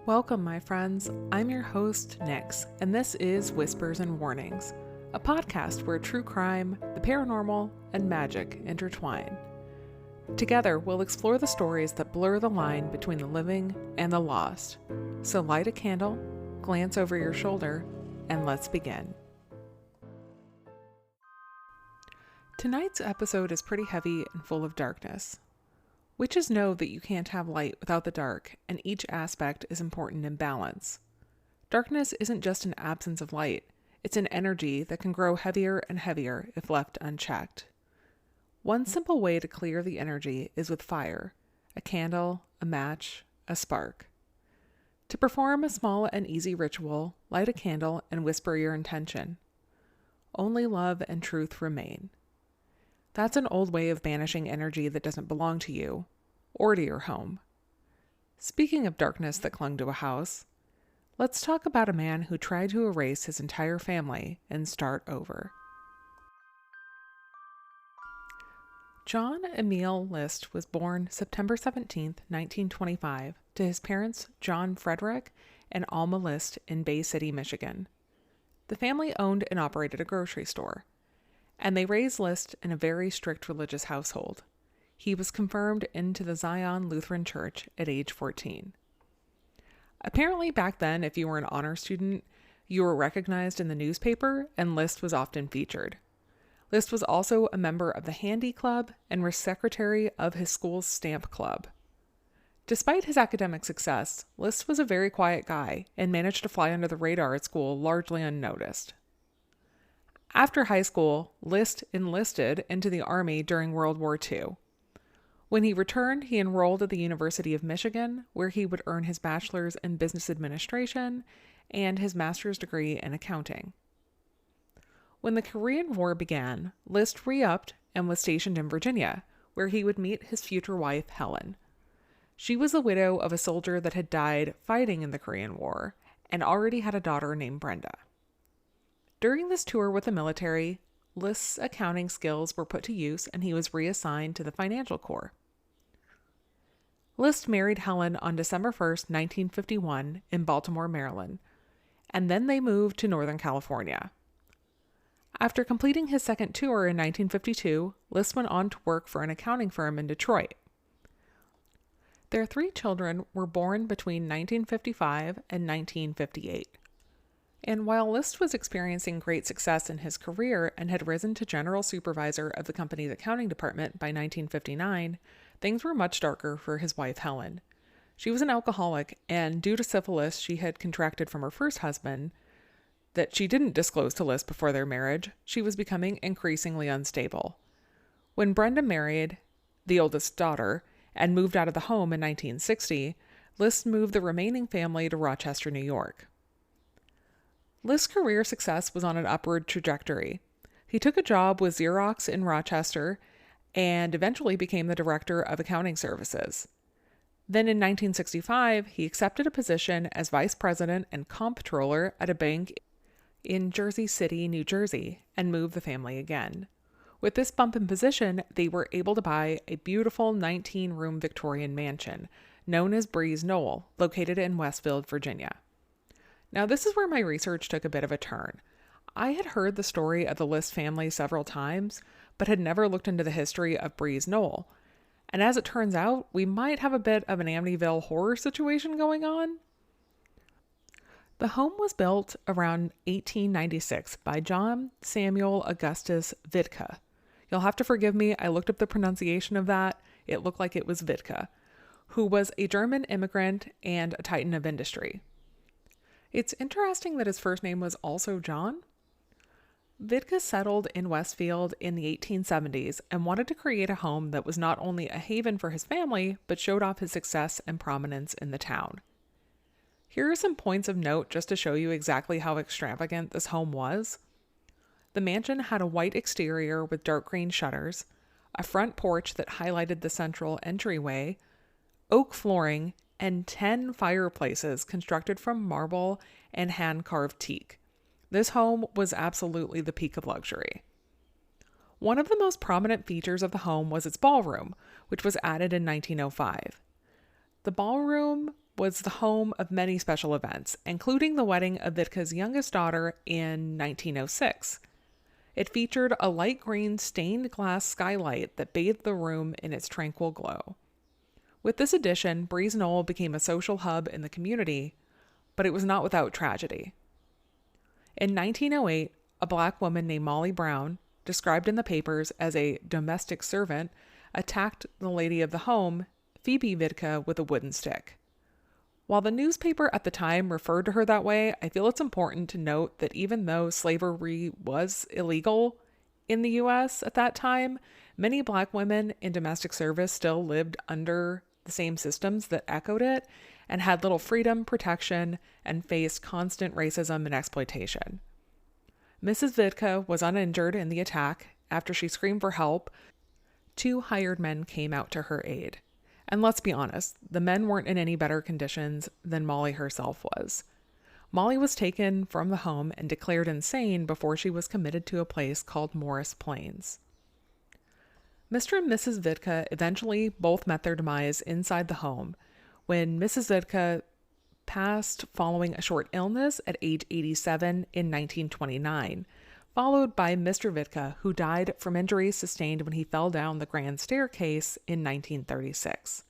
Welcome, my friends. I'm your host, Nyx, and this is Whispers and Warnings, a podcast where true crime, the paranormal, and magic intertwine. Together, we'll explore the stories that blur the line between the living and the lost. So light a candle, glance over your shoulder, and let's begin. Tonight's episode is pretty heavy and full of darkness. Witches know that you can't have light without the dark, and each aspect is important in balance. Darkness isn't just an absence of light, it's an energy that can grow heavier and heavier if left unchecked. One simple way to clear the energy is with fire, a candle, a match, a spark. To perform a small and easy ritual, light a candle and whisper your intention. Only love and truth remain. That's an old way of banishing energy that doesn't belong to you, or to your home. Speaking of darkness that clung to a house, let's talk about a man who tried to erase his entire family and start over. John Emil List was born September 17, 1925, to his parents John Frederick and Alma List in Bay City, Michigan. The family owned and operated a grocery store, and they raised List in a very strict religious household. He was confirmed into the Zion Lutheran Church at age 14. Apparently back then, if you were an honor student, you were recognized in the newspaper, and List was often featured. List was also a member of the Handy Club and was secretary of his school's stamp club. Despite his academic success, List was a very quiet guy and managed to fly under the radar at school largely unnoticed. After high school, List enlisted into the Army during World War II. When he returned, he enrolled at the University of Michigan, where he would earn his bachelor's in business administration and his master's degree in accounting. When the Korean War began, List re-upped and was stationed in Virginia, where he would meet his future wife, Helen. She was the widow of a soldier that had died fighting in the Korean War and already had a daughter named Brenda. During this tour with the military, List's accounting skills were put to use and he was reassigned to the Financial Corps. List married Helen on December 1st, 1951 in Baltimore, Maryland, and then they moved to Northern California. After completing his second tour in 1952, List went on to work for an accounting firm in Detroit. Their 3 children were born between 1955 and 1958. And while List was experiencing great success in his career and had risen to general supervisor of the company's accounting department by 1959, things were much darker for his wife Helen. She was an alcoholic, and due to syphilis she had contracted from her first husband that she didn't disclose to List before their marriage, she was becoming increasingly unstable. When Brenda married the oldest daughter and moved out of the home in 1960, List moved the remaining family to Rochester, New York. List's career success was on an upward trajectory. He took a job with Xerox in Rochester and eventually became the director of accounting services. Then in 1965, he accepted a position as vice president and comptroller at a bank in Jersey City, New Jersey, and moved the family again. With this bump in position, they were able to buy a beautiful 19-room Victorian mansion known as Breeze Knoll, located in Westfield, Virginia. Now, this is where my research took a bit of a turn. I had heard the story of the List family several times, but had never looked into the history of Breeze Knoll. And as it turns out, we might have a bit of an Amityville horror situation going on. The home was built around 1896 by John Samuel Augustus Wittke. You'll have to forgive me, I looked up the pronunciation of that. It looked like it was Wittke, who was a German immigrant and a titan of industry. It's interesting that his first name was also John. Wittke settled in Westfield in the 1870s and wanted to create a home that was not only a haven for his family, but showed off his success and prominence in the town. Here are some points of note just to show you exactly how extravagant this home was. The mansion had a white exterior with dark green shutters, a front porch that highlighted the central entryway, oak flooring, and 10 fireplaces constructed from marble and hand-carved teak. This home was absolutely the peak of luxury. One of the most prominent features of the home was its ballroom, which was added in 1905. The ballroom was the home of many special events, including the wedding of Vitka's youngest daughter in 1906. It featured a light green stained glass skylight that bathed the room in its tranquil glow. With this addition, Breeze Knoll became a social hub in the community, but it was not without tragedy. In 1908, a black woman named Molly Brown, described in the papers as a domestic servant, attacked the lady of the home, Phoebe Vitka, with a wooden stick. While the newspaper at the time referred to her that way, I feel it's important to note that even though slavery was illegal in the U.S. at that time, many black women in domestic service still lived under the same systems that echoed it and had little freedom, protection, and faced constant racism and exploitation. Mrs. Vitka was uninjured in the attack. After she screamed for help, 2 hired men came out to her aid. And let's be honest, the men weren't in any better conditions than Molly herself was. Molly was taken from the home and declared insane before she was committed to a place called Morris Plains. Mr. and Mrs. Vitka eventually both met their demise inside the home when Mrs. Vitka passed following a short illness at age 87 in 1929, followed by Mr. Vitka, who died from injuries sustained when he fell down the grand staircase in 1936.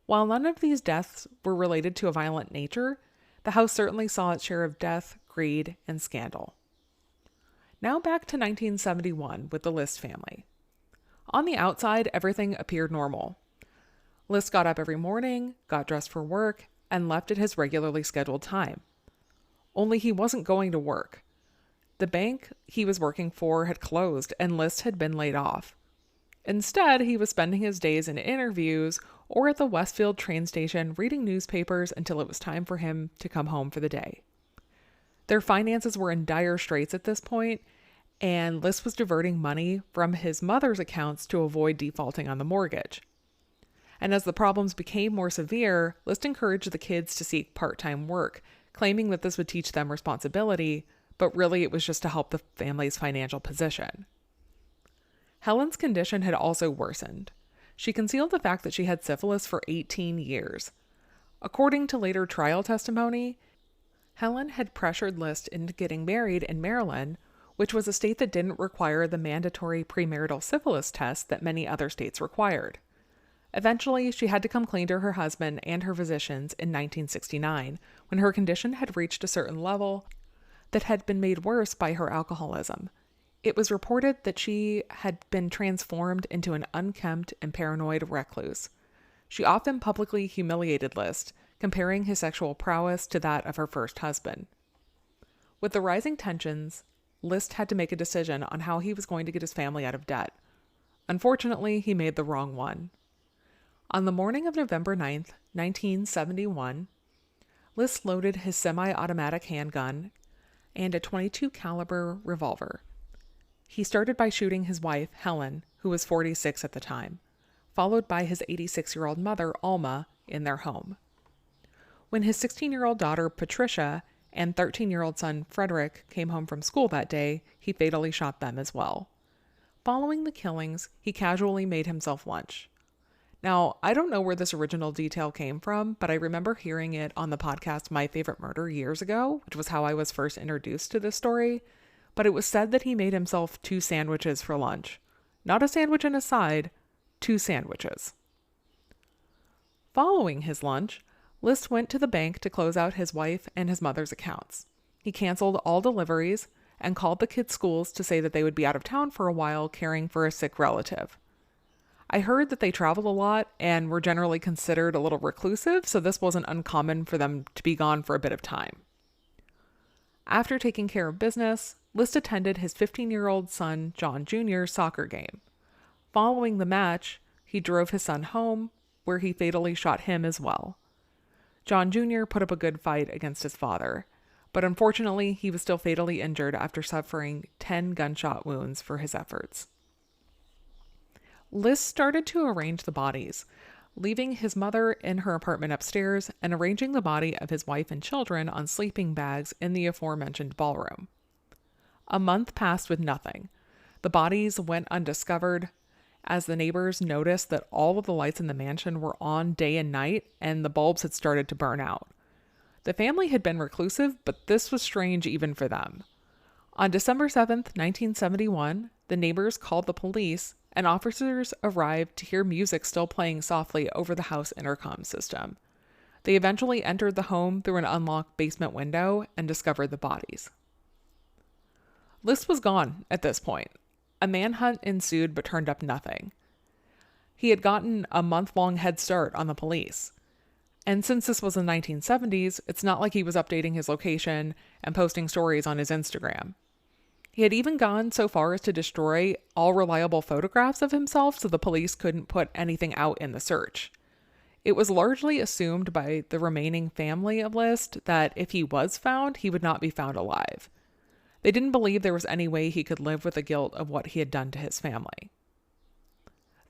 While none of these deaths were related to a violent nature, the house certainly saw its share of death, greed, and scandal. Now back to 1971 with the List family. On the outside, everything appeared normal. List got up every morning, got dressed for work, and left at his regularly scheduled time. Only he wasn't going to work. The bank he was working for had closed and List had been laid off. Instead, he was spending his days in interviews or at the Westfield train station reading newspapers until it was time for him to come home for the day. Their finances were in dire straits at this point, and List was diverting money from his mother's accounts to avoid defaulting on the mortgage. And as the problems became more severe, List encouraged the kids to seek part-time work, claiming that this would teach them responsibility, but really it was just to help the family's financial position. Helen's condition had also worsened. She concealed the fact that she had syphilis for 18 years. According to later trial testimony, Helen had pressured List into getting married in Maryland, which was a state that didn't require the mandatory premarital syphilis test that many other states required. Eventually, she had to come clean to her husband and her physicians in 1969, when her condition had reached a certain level that had been made worse by her alcoholism. It was reported that she had been transformed into an unkempt and paranoid recluse. She often publicly humiliated List, comparing his sexual prowess to that of her first husband. With the rising tensions, List had to make a decision on how he was going to get his family out of debt. Unfortunately, he made the wrong one. On the morning of November 9th, 1971, List loaded his semi-automatic handgun and a .22 caliber revolver. He started by shooting his wife, Helen, who was 46 at the time, followed by his 86-year-old mother, Alma, in their home. When his 16-year-old daughter, Patricia, and 13-year-old son, Frederick, came home from school that day, he fatally shot them as well. Following the killings, he casually made himself lunch. Now, I don't know where this original detail came from, but I remember hearing it on the podcast My Favorite Murder years ago, which was how I was first introduced to this story. But it was said that he made himself 2 sandwiches for lunch. Not a sandwich and a side, 2 sandwiches. Following his lunch, List went to the bank to close out his wife and his mother's accounts. He canceled all deliveries and called the kids' schools to say that they would be out of town for a while caring for a sick relative. I heard that they traveled a lot and were generally considered a little reclusive, so this wasn't uncommon for them to be gone for a bit of time. After taking care of business, List attended his 15-year-old son, John Jr.'s soccer game. Following the match, he drove his son home, where he fatally shot him as well. John Jr. put up a good fight against his father, but unfortunately, he was still fatally injured after suffering 10 gunshot wounds for his efforts. List started to arrange the bodies, leaving his mother in her apartment upstairs and arranging the body of his wife and children on sleeping bags in the aforementioned ballroom. A month passed with nothing. The bodies went undiscovered, as the neighbors noticed that all of the lights in the mansion were on day and night and the bulbs had started to burn out. The family had been reclusive, but this was strange even for them. On December 7th, 1971, the neighbors called the police and officers arrived to hear music still playing softly over the house intercom system. They eventually entered the home through an unlocked basement window and discovered the bodies. List was gone at this point. A manhunt ensued but turned up nothing. He had gotten a month-long head start on the police. And since this was the 1970s, it's not like he was updating his location and posting stories on his Instagram. He had even gone so far as to destroy all reliable photographs of himself so the police couldn't put anything out in the search. It was largely assumed by the remaining family of List that if he was found, he would not be found alive. They didn't believe there was any way he could live with the guilt of what he had done to his family.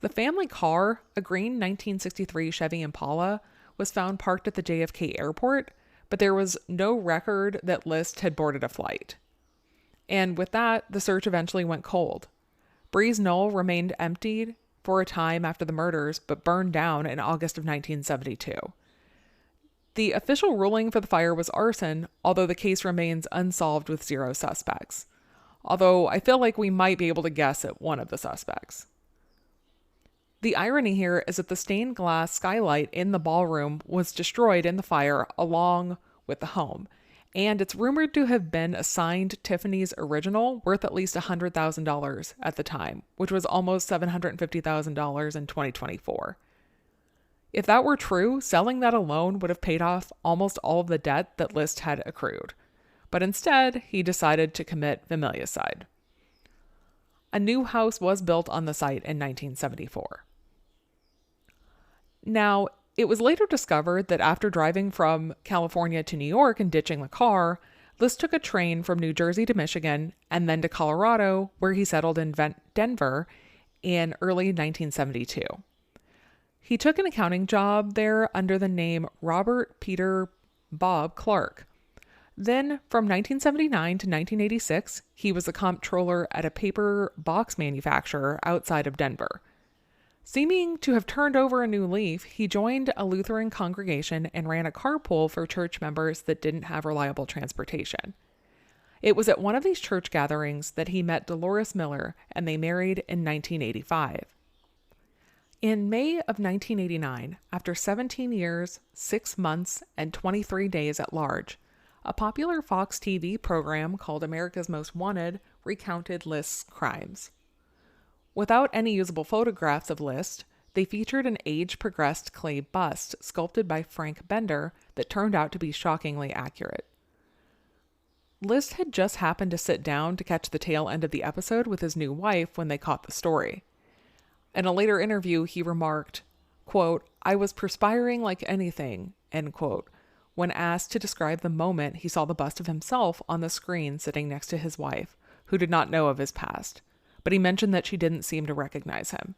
The family car, a green 1963 Chevy Impala, was found parked at the JFK airport, but there was no record that List had boarded a flight. And with that, the search eventually went cold. Breeze Knoll remained emptied for a time after the murders, but burned down in August of 1972. The official ruling for the fire was arson, although the case remains unsolved with 0 suspects. Although I feel like we might be able to guess at one of the suspects. The irony here is that the stained glass skylight in the ballroom was destroyed in the fire along with the home, and it's rumored to have been assigned Tiffany's original, worth at least $100,000 at the time, which was almost $750,000 in 2024. If that were true, selling that alone would have paid off almost all of the debt that List had accrued. But instead, he decided to commit familicide. A new house was built on the site in 1974. Now, it was later discovered that after driving from California to New York and ditching the car, List took a train from New Jersey to Michigan and then to Colorado, where he settled in Denver in early 1972. He took an accounting job there under the name Robert Peter Bob Clark. Then, from 1979 to 1986, he was a comptroller at a paper box manufacturer outside of Denver. Seeming to have turned over a new leaf, he joined a Lutheran congregation and ran a carpool for church members that didn't have reliable transportation. It was at one of these church gatherings that he met Dolores Miller, and they married in 1985. In May of 1989, after 17 years, 6 months, and 23 days at large, a popular Fox TV program called America's Most Wanted recounted List's crimes. Without any usable photographs of List, they featured an age-progressed clay bust sculpted by Frank Bender that turned out to be shockingly accurate. List had just happened to sit down to catch the tail end of the episode with his new wife when they caught the story. In a later interview, he remarked, quote, "I was perspiring like anything," end quote, when asked to describe the moment he saw the bust of himself on the screen sitting next to his wife, who did not know of his past, but he mentioned that she didn't seem to recognize him.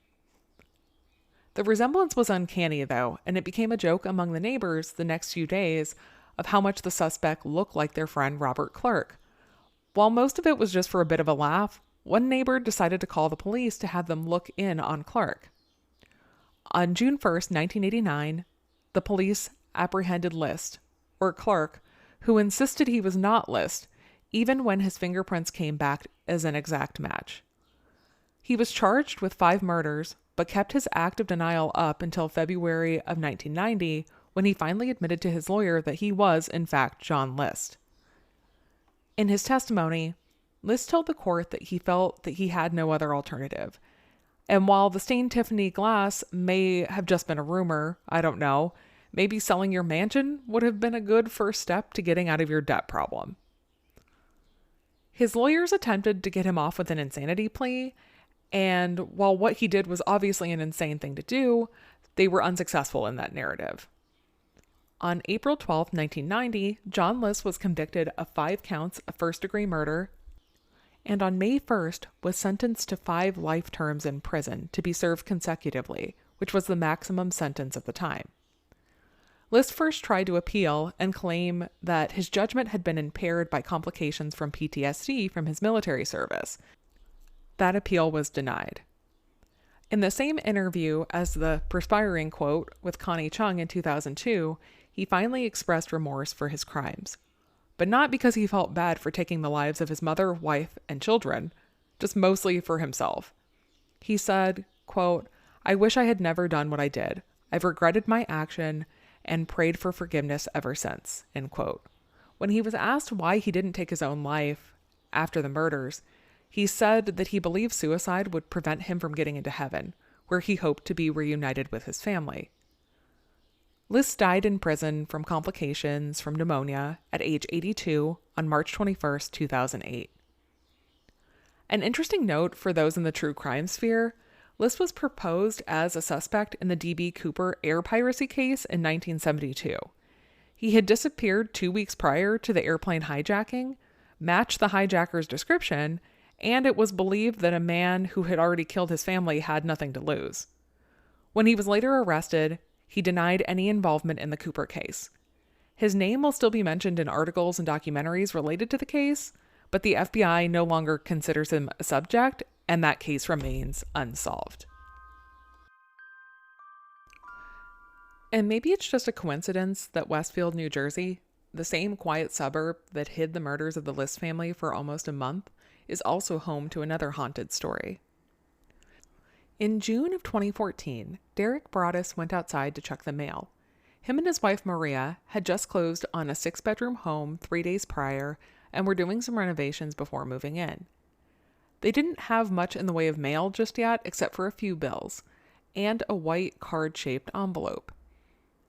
The resemblance was uncanny, though, and it became a joke among the neighbors the next few days of how much the suspect looked like their friend Robert Clark. While most of it was just for a bit of a laugh, one neighbor decided to call the police to have them look in on Clark. On June 1st, 1989, the police apprehended List, or Clark, who insisted he was not List, even when his fingerprints came back as an exact match. He was charged with 5 murders, but kept his act of denial up until February of 1990, when he finally admitted to his lawyer that he was, in fact, John List. In his testimony, List told the court that he felt that he had no other alternative. And while the stained Tiffany glass may have just been a rumor, I don't know, maybe selling your mansion would have been a good first step to getting out of your debt problem. His lawyers attempted to get him off with an insanity plea, and while what he did was obviously an insane thing to do, they were unsuccessful in that narrative. On April 12, 1990, John List was convicted of 5 counts of first-degree murder, and on May 1st was sentenced to 5 life terms in prison to be served consecutively, which was the maximum sentence at the time. List first tried to appeal and claim that his judgment had been impaired by complications from PTSD from his military service. That appeal was denied. In the same interview as the perspiring quote with Connie Chung in 2002, he finally expressed remorse for his crimes. But not because he felt bad for taking the lives of his mother, wife, and children, just mostly for himself. He said, quote, "I wish I had never done what I did. I've regretted my action and prayed for forgiveness ever since," end quote. When he was asked why he didn't take his own life after the murders, he said that he believed suicide would prevent him from getting into heaven, where he hoped to be reunited with his family. List died in prison from complications from pneumonia at age 82 on March 21, 2008. An interesting note for those in the true crime sphere, List was proposed as a suspect in the D.B. Cooper air piracy case in 1972. He had disappeared 2 weeks prior to the airplane hijacking, matched the hijacker's description, and it was believed that a man who had already killed his family had nothing to lose. When he was later arrested, he denied any involvement in the Cooper case. His name will still be mentioned in articles and documentaries related to the case, but the FBI no longer considers him a subject, and that case remains unsolved. And maybe it's just a coincidence that Westfield, New Jersey, the same quiet suburb that hid the murders of the List family for almost a month, is also home to another haunted story. In June of 2014, Derek Broaddus went outside to check the mail. Him and his wife Maria had just closed on a 6-bedroom home 3 days prior and were doing some renovations before moving in. They didn't have much in the way of mail just yet, except for a few bills and a white card-shaped envelope.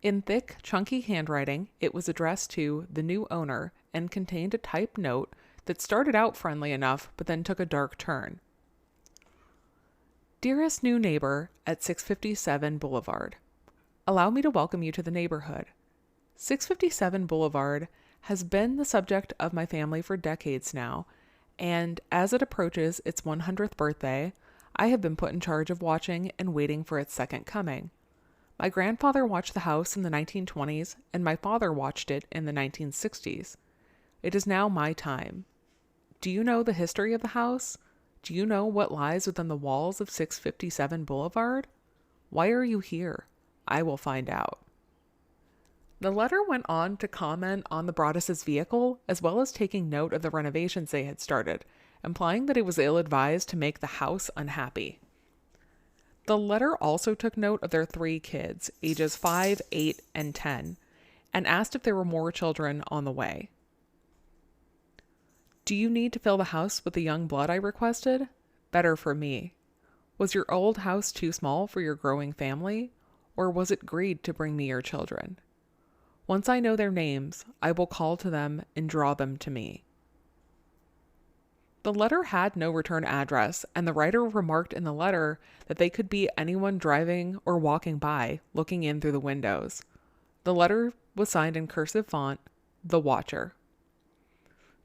In thick, chunky handwriting, it was addressed to the new owner and contained a typed note that started out friendly enough but then took a dark turn. "Dearest new neighbor at 657 Boulevard, allow me to welcome you to the neighborhood. 657 Boulevard has been the subject of my family for decades now, and as it approaches its 100th birthday, I have been put in charge of watching and waiting for its second coming. My grandfather watched the house in the 1920s, and my father watched it in the 1960s. It is now my time. Do you know the history of the house? Do you know what lies within the walls of 657 Boulevard? Why are you here? I will find out." The letter went on to comment on the Broaddus' vehicle, as well as taking note of the renovations they had started, implying that it was ill-advised to make the house unhappy. The letter also took note of their 3 kids, ages 5, 8, and 10, and asked if there were more children on the way. "Do you need to fill the house with the young blood I requested? Better for me. Was your old house too small for your growing family, or was it greed to bring me your children? Once I know their names, I will call to them and draw them to me." The letter had no return address, and the writer remarked in the letter that they could be anyone driving or walking by, looking in through the windows. The letter was signed in cursive font, "The Watcher."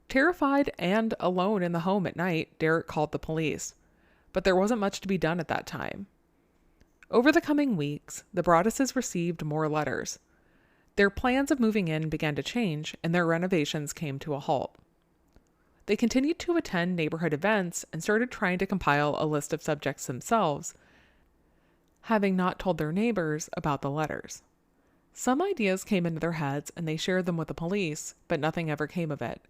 Terrified and alone in the home at night, Derek called the police, but there wasn't much to be done at that time. Over the coming weeks, the Broadduses received more letters. Their plans of moving in began to change, and their renovations came to a halt. They continued to attend neighborhood events and started trying to compile a list of subjects themselves, having not told their neighbors about the letters. Some ideas came into their heads and they shared them with the police, but nothing ever came of it.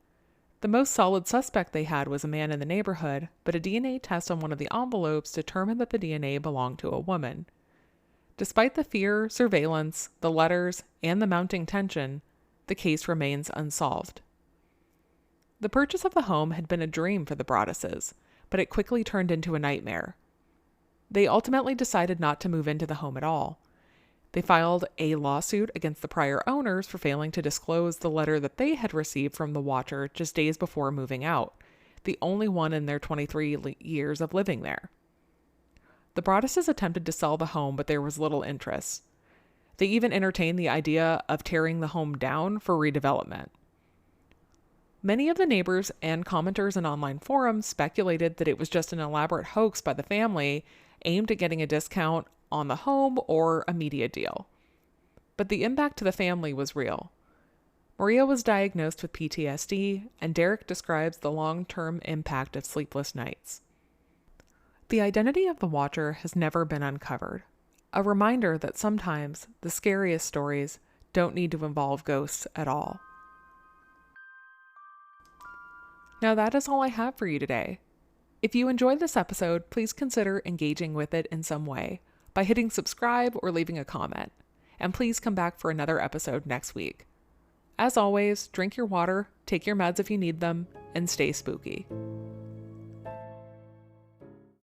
The most solid suspect they had was a man in the neighborhood, but a DNA test on one of the envelopes determined that the DNA belonged to a woman. Despite the fear, surveillance, the letters, and the mounting tension, the case remains unsolved. The purchase of the home had been a dream for the Broadduses, but it quickly turned into a nightmare. They ultimately decided not to move into the home at all. They filed a lawsuit against the prior owners for failing to disclose the letter that they had received from the Watcher just days before moving out, the only one in their 23 years of living there. The Broadduses attempted to sell the home, but there was little interest. They even entertained the idea of tearing the home down for redevelopment. Many of the neighbors and commenters in online forums speculated that it was just an elaborate hoax by the family aimed at getting a discount on the home or a media deal. But the impact to the family was real. Maria was diagnosed with PTSD, and Derek describes the long-term impact of sleepless nights. The identity of the Watcher has never been uncovered. A reminder that sometimes the scariest stories don't need to involve ghosts at all. Now that is all I have for you today. If you enjoyed this episode, please consider engaging with it in some way by hitting subscribe or leaving a comment. And please come back for another episode next week. As always, drink your water, take your meds if you need them, and stay spooky.